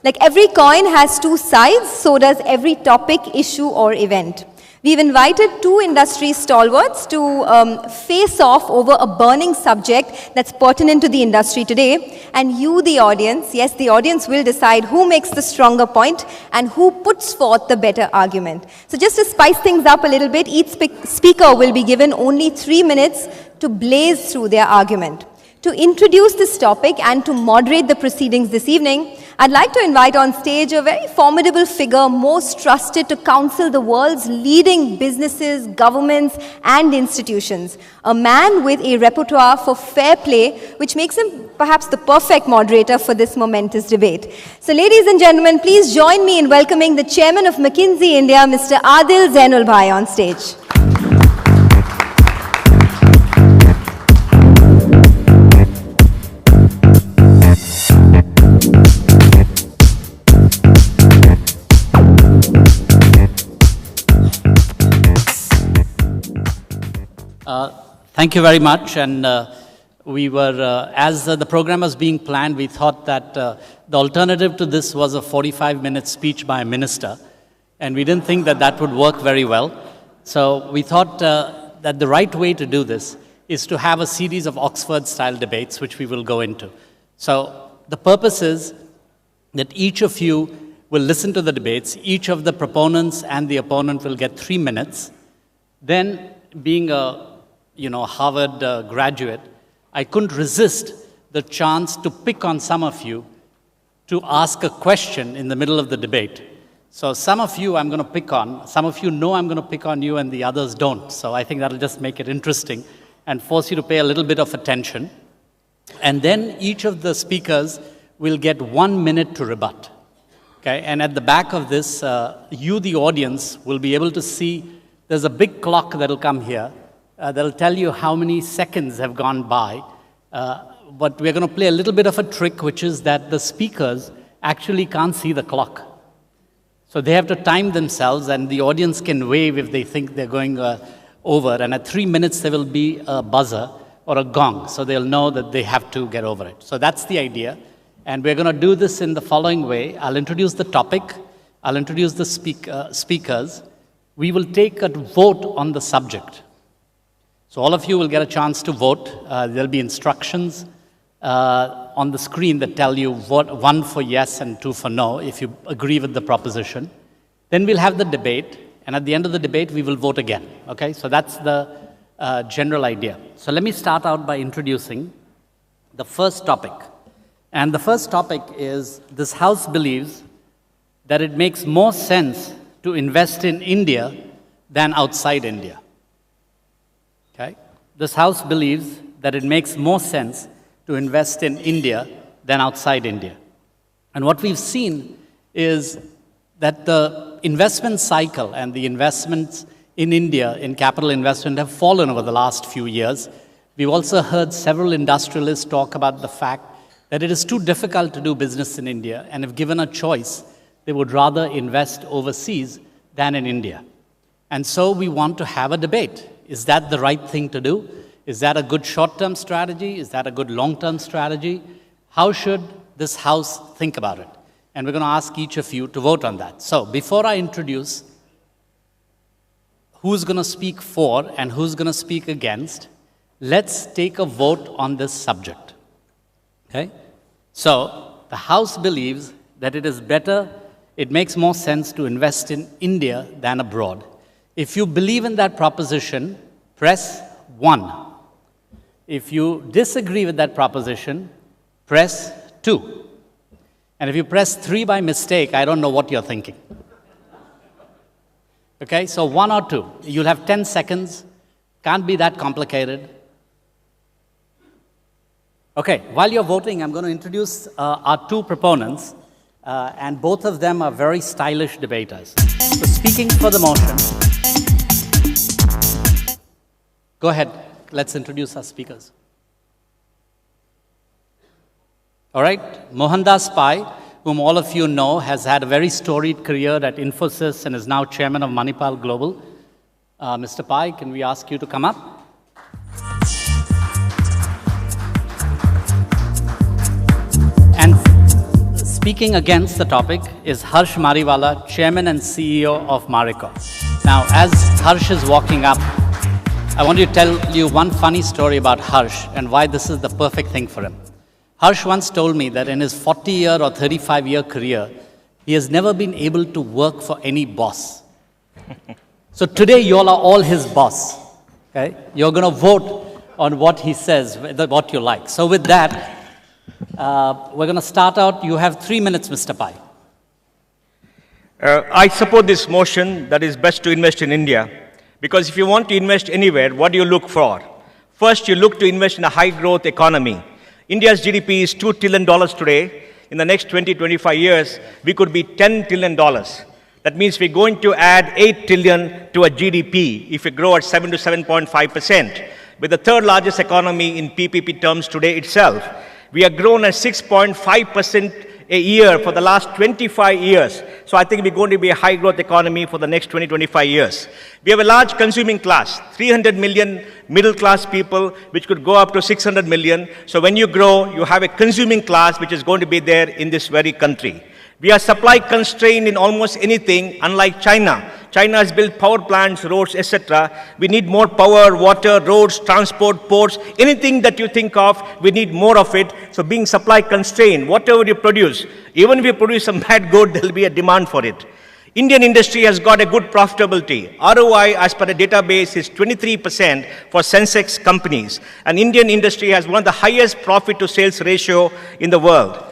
Like every coin has two sides, so does every topic, issue, or event. We've invited two industry stalwarts to face off over a burning subject that's pertinent to the industry today. And you, the audience, yes, the audience will decide who makes the stronger point and who puts forth the better argument. So just to spice things up a little bit, each speaker will be given only 3 minutes to blaze through their argument. To introduce this topic and to moderate the proceedings this evening, I'd like to invite on stage a very formidable figure most trusted to counsel the world's leading businesses, governments, and institutions. A man with a repertoire for fair play, which makes him perhaps the perfect moderator for this momentous debate. So ladies and gentlemen, please join me in welcoming the chairman of McKinsey India, Mr. Adil Zainul Bhai, on stage. Thank you very much. And we were, as the program was being planned, we thought that the alternative to this was a 45-minute speech by a minister. And we didn't think that that would work very well. So we thought that the right way to do this is to have a series of Oxford-style debates, which we will go into. So the purpose is that each of you will listen to the debates. Each of the proponents and the opponent will get 3 minutes. Then, being a Harvard graduate, I couldn't resist the chance to pick on some of you to ask a question in the middle of the debate. So some of you I'm going to pick on, some of you know I'm going to pick on you and the others don't. So I think that'll just make it interesting and force you to pay a little bit of attention. And then each of the speakers will get 1 minute to rebut. Okay? And at the back of this, you, the audience, will be able to see there's a big clock that'll come here. That'll tell you how many seconds have gone by. But we're going to play a little bit of a trick, which is that the speakers actually can't see the clock. So they have to time themselves, and the audience can wave if they think they're going over. And at 3 minutes, there will be a buzzer or a gong, so they'll know that they have to get over it. So that's the idea. And we're going to do this in the following way. I'll introduce the topic. I'll introduce the speakers. We will take a vote on the subject. So all of you will get a chance to vote. There'll be instructions on the screen that tell you vote 1 for yes and 2 for no if you agree with the proposition. Then we'll have the debate, and at the end of the debate, we will vote again. Okay, so that's the general idea. So let me start out by introducing the first topic. And the first topic is, this House believes that it makes more sense to invest in India than outside India. Okay? This House believes that it makes more sense to invest in India than outside India. And what we've seen is that the investment cycle and the investments in India in capital investment have fallen over the last few years. We've also heard several industrialists talk about the fact that it is too difficult to do business in India, and if given a choice, they would rather invest overseas than in India. And so we want to have a debate. Is that the right thing to do? Is that a good short-term strategy? Is that a good long-term strategy? How should this House think about it? And we're going to ask each of you to vote on that. So before I introduce who's going to speak for and who's going to speak against, let's take a vote on this subject. Okay? So the House believes that it makes more sense to invest in India than abroad. If you believe in that proposition, press 1. If you disagree with that proposition, press 2. And if you press 3 by mistake, I don't know what you're thinking. Okay, so 1 or 2. You'll have 10 seconds. Can't be that complicated. Okay, while you're voting, I'm going to introduce our 2 proponents. And both of them are very stylish debaters. So speaking for the motion, go ahead, let's introduce our speakers. All right, Mohandas Pai, whom all of you know, has had a very storied career at Infosys and is now chairman of Manipal Global. Mr. Pai, can we ask you to come up? speaking against the topic is Harsh Mariwala, Chairman and CEO of Marico. Now, as Harsh is walking up, I want to tell you one funny story about Harsh and why this is the perfect thing for him. Harsh once told me that in his 40-year or 35-year career, he has never been able to work for any boss. So today, you all are all his boss. Okay? You're going to vote on what he says, what you like. So with that, we're going to start out. You have 3 minutes, Mr. Pai. I support this motion that is best to invest in India, because if you want to invest anywhere, what do you look for? First, you look to invest in a high-growth economy. India's GDP is $2 trillion today. In the next 20-25 years, we could be $10 trillion. That means we're going to add 8 trillion to a GDP if we grow at 7 to 7.5%. With the third largest economy in PPP terms today itself, we have grown at 6.5% a year for the last 25 years. So I think we're going to be a high-growth economy for the next 20-25 years. We have a large consuming class, 300 million middle-class people, which could go up to 600 million. So when you grow, you have a consuming class which is going to be there in this very country. We are supply constrained in almost anything, unlike China. China has built power plants, roads, etc. We need more power, water, roads, transport, ports, anything that you think of, we need more of it. So being supply constrained, whatever you produce, even if you produce some bad good, there will be a demand for it. Indian industry has got a good profitability. ROI, as per the database, is 23% for Sensex companies. And Indian industry has one of the highest profit to sales ratio in the world.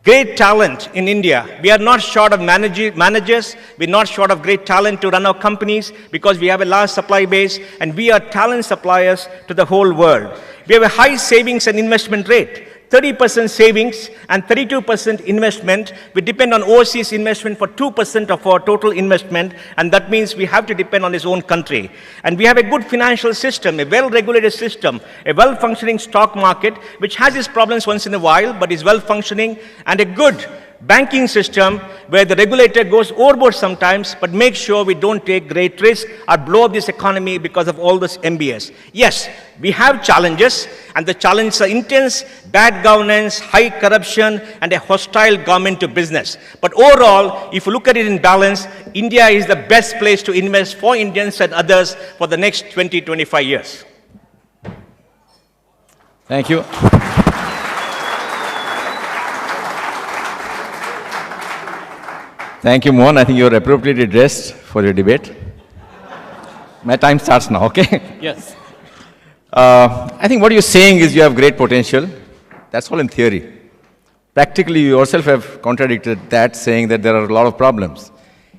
Great talent in India. We are not short of managers. We're not short of great talent to run our companies because we have a large supply base and we are talent suppliers to the whole world. We have a high savings and investment rate. 30% savings and 32% investment. We depend on overseas investment for 2% of our total investment, and that means we have to depend on his own country. And we have a good financial system, a well-regulated system, a well-functioning stock market, which has its problems once in a while, but is well-functioning, and a good banking system where the regulator goes overboard sometimes, but make sure we don't take great risk or blow up this economy because of all this MBS. Yes, we have challenges, and the challenges are intense, bad governance, high corruption, and a hostile government to business. But overall, if you look at it in balance, India is the best place to invest for Indians and others for the next 20-25 years. Thank you. Thank you, Mohan. I think you're appropriately dressed for your debate. My time starts now, okay? Yes. I think what you're saying is you have great potential. That's all in theory. Practically, you yourself have contradicted that, saying that there are a lot of problems.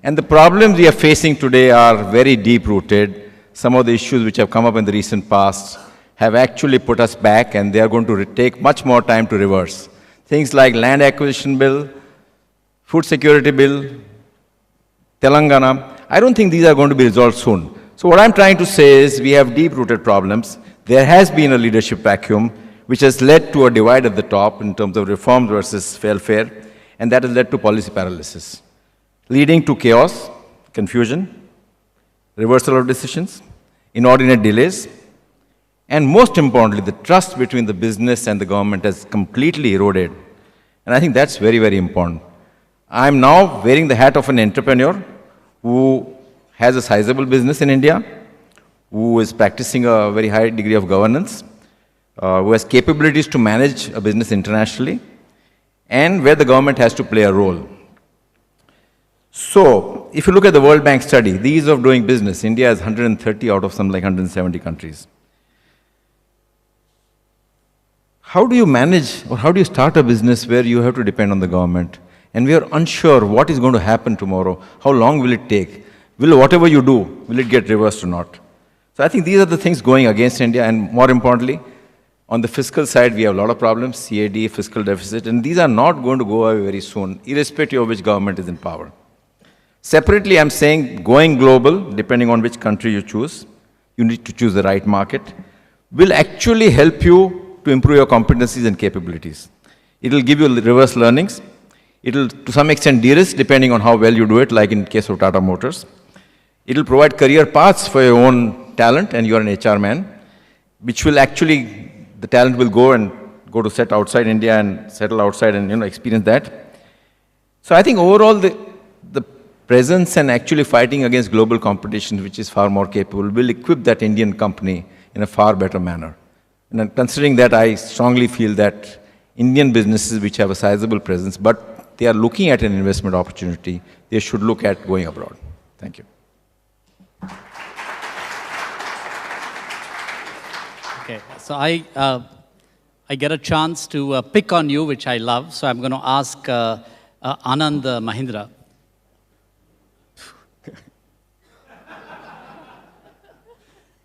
And the problems we are facing today are very deep-rooted. Some of the issues which have come up in the recent past have actually put us back, and they are going to take much more time to reverse. Things like land acquisition bill, food security bill, Telangana, I don't think these are going to be resolved soon. So what I'm trying to say is we have deep-rooted problems. There has been a leadership vacuum which has led to a divide at the top in terms of reforms versus welfare, and that has led to policy paralysis, leading to chaos, confusion, reversal of decisions, inordinate delays, and most importantly, the trust between the business and the government has completely eroded. And I think that's very, very important. I'm now wearing the hat of an entrepreneur who has a sizable business in India, who is practicing a very high degree of governance, who has capabilities to manage a business internationally, and where the government has to play a role. So, if you look at the World Bank study, the ease of doing business, India has 130 out of some like 170 countries. How do you manage or how do you start a business where you have to depend on the government? And we are unsure what is going to happen tomorrow. How long will it take? Will whatever you do, will it get reversed or not? So I think these are the things going against India. And more importantly, on the fiscal side, we have a lot of problems, CAD, fiscal deficit, and these are not going to go away very soon, irrespective of which government is in power. Separately, I'm saying going global, depending on which country you choose, you need to choose the right market, will actually help you to improve your competencies and capabilities. It will give you reverse learnings. It will, to some extent, de-risk depending on how well you do it, like in case of Tata Motors. It will provide career paths for your own talent, and you are an HR man, which will actually, the talent will go to set outside India and settle outside and experience that. So I think overall the presence and actually fighting against global competition, which is far more capable, will equip that Indian company in a far better manner. And then considering that, I strongly feel that Indian businesses which have a sizable presence, but they are looking at an investment opportunity, they should look at going abroad. Thank you. Okay, so I get a chance to pick on you, which I love. So I'm going to ask Anand Mahindra.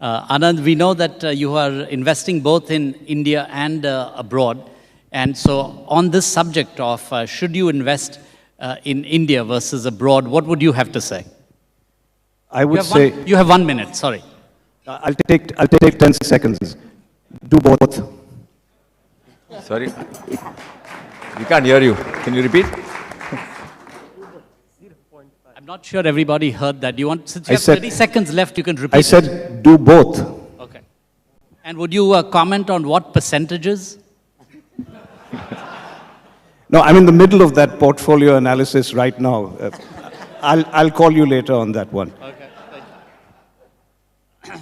Anand, we know that you are investing both in India and abroad. And so on this subject of should you invest in India versus abroad, what would you have to say? I would say... You have 1 minute, sorry. I'll take 10 seconds. Do both. Sorry, we can't hear you. Can you repeat? I'm not sure everybody heard that. Since you have 30 seconds left, you can repeat I said do both. Okay. And would you comment on what percentages? No, I'm in the middle of that portfolio analysis right now. I'll call you later on that one. Okay, thank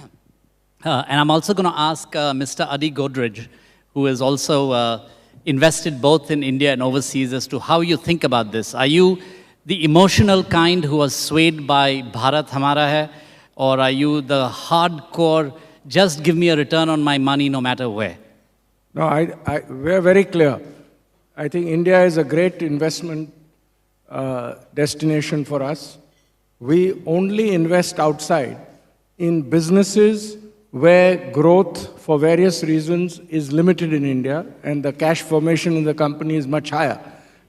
you. And I'm also going to ask Mr. Adi Godrej, who has also invested both in India and overseas, as to how you think about this. Are you the emotional kind who was swayed by Bharat Hamara Hai, or are you the hardcore, just give me a return on my money no matter where? No, we're very clear. I think India is a great investment destination for us. We only invest outside in businesses where growth, for various reasons, is limited in India, and the cash formation in the company is much higher.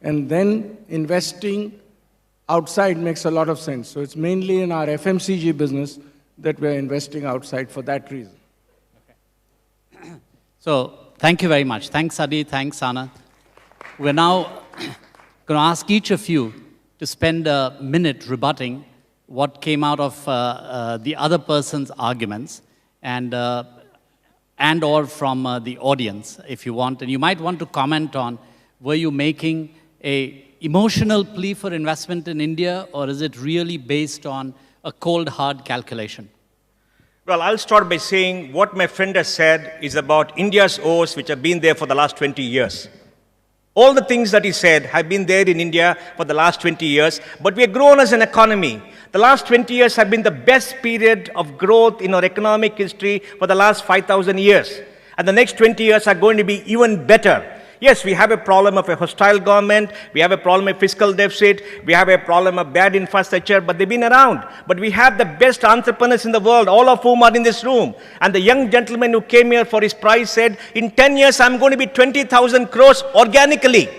And then investing outside makes a lot of sense. So it's mainly in our FMCG business that we're investing outside for that reason. Okay. So, thank you very much. Thanks, Adi. Thanks, Anna. We're now going to ask each of you to spend a minute rebutting what came out of the other person's arguments, and or from the audience, if you want. And you might want to comment on, were you making a emotional plea for investment in India, or is it really based on a cold, hard calculation? Well, I'll start by saying what my friend has said is about India's O's, which have been there for the last 20 years. All the things that he said have been there in India for the last 20 years, but we have grown as an economy. The last 20 years have been the best period of growth in our economic history for the last 5,000 years. And the next 20 years are going to be even better. Yes, we have a problem of a hostile government, we have a problem of fiscal deficit, we have a problem of bad infrastructure, but they've been around. But we have the best entrepreneurs in the world, all of whom are in this room. And the young gentleman who came here for his prize said, in 10 years, I'm going to be 20,000 crores organically.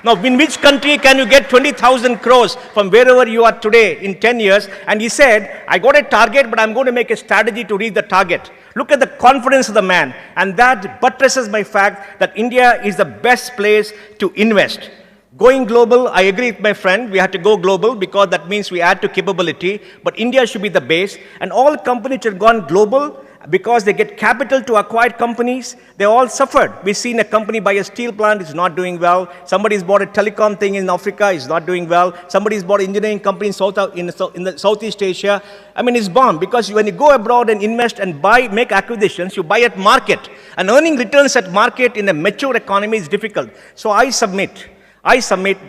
Now, in which country can you get 20,000 crores from wherever you are today in 10 years? And he said, I got a target, but I'm going to make a strategy to reach the target. Look at the confidence of the man. And that buttresses my fact that India is the best place to invest. Going global, I agree with my friend, we have to go global because that means we add to capability. But India should be the base. And all companies which have gone global, because they get capital to acquire companies, they all suffered. We've seen a company buy a steel plant, it's not doing well. Somebody's bought a telecom thing in Africa, it's not doing well. Somebody's bought an engineering company in the Southeast Asia. I mean, it's bombed because when you go abroad and invest and make acquisitions, you buy at market. And earning returns at market in a mature economy is difficult. So I submit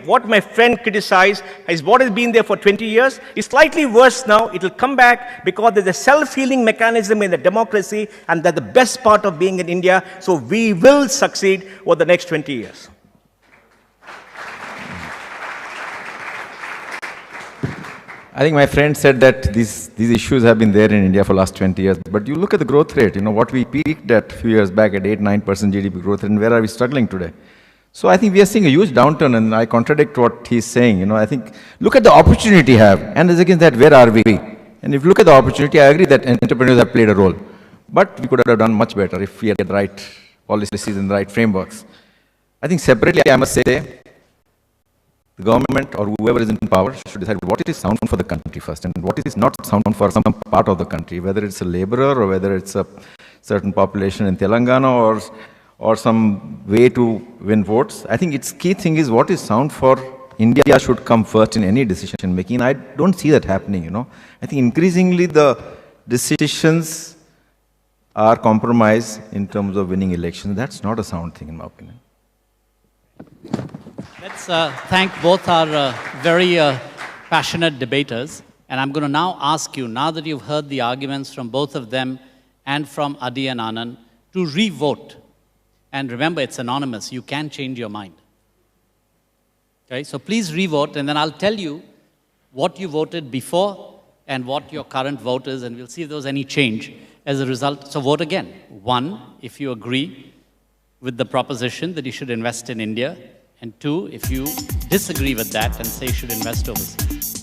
what my friend criticized is what has been there for 20 years. It's slightly worse now. It will come back because there's a self-healing mechanism in the democracy, and that's the best part of being in India. So we will succeed over the next 20 years. I think my friend said that these issues have been there in India for the last 20 years. But you look at the growth rate, what we peaked at a few years back at 8-9% GDP growth, and where are we struggling today? So I think we are seeing a huge downturn, and I contradict what he's saying. I think, look at the opportunity we have, and as against that, where are we? And if you look at the opportunity, I agree that entrepreneurs have played a role. But we could have done much better if we had the right policies and the right frameworks. I think separately, I must say, the government or whoever is in power should decide what is sound for the country first, and what is not sound for some part of the country, whether it's a laborer or whether it's a certain population in Telangana or some way to win votes. I think its key thing is what is sound for India should come first in any decision making. I don't see that happening, you know. I think increasingly the decisions are compromised in terms of winning elections. That's not a sound thing, in my opinion. Let's thank both our very passionate debaters. And I'm going to now ask you, now that you've heard the arguments from both of them and from Adi and Anand, to re-vote. And remember, it's anonymous. You can change your mind. Okay, so please re-vote, and then I'll tell you what you voted before and what your current vote is, and we'll see if there was any change as a result. So vote again. 1, if you agree with the proposition that you should invest in India, and 2, if you disagree with that and say you should invest overseas.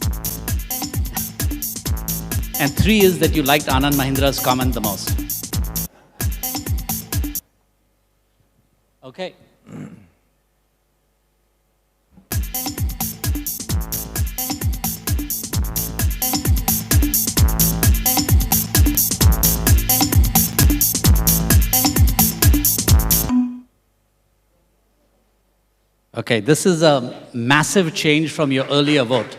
And 3 is that you liked Anand Mahindra's comment the most. Okay. Okay, this is a massive change from your earlier vote.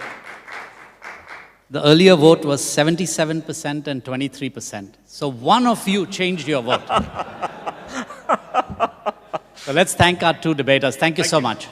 The earlier vote was 77% and 23%. So one of you changed your vote. So let's thank our two debaters. Thank you so much.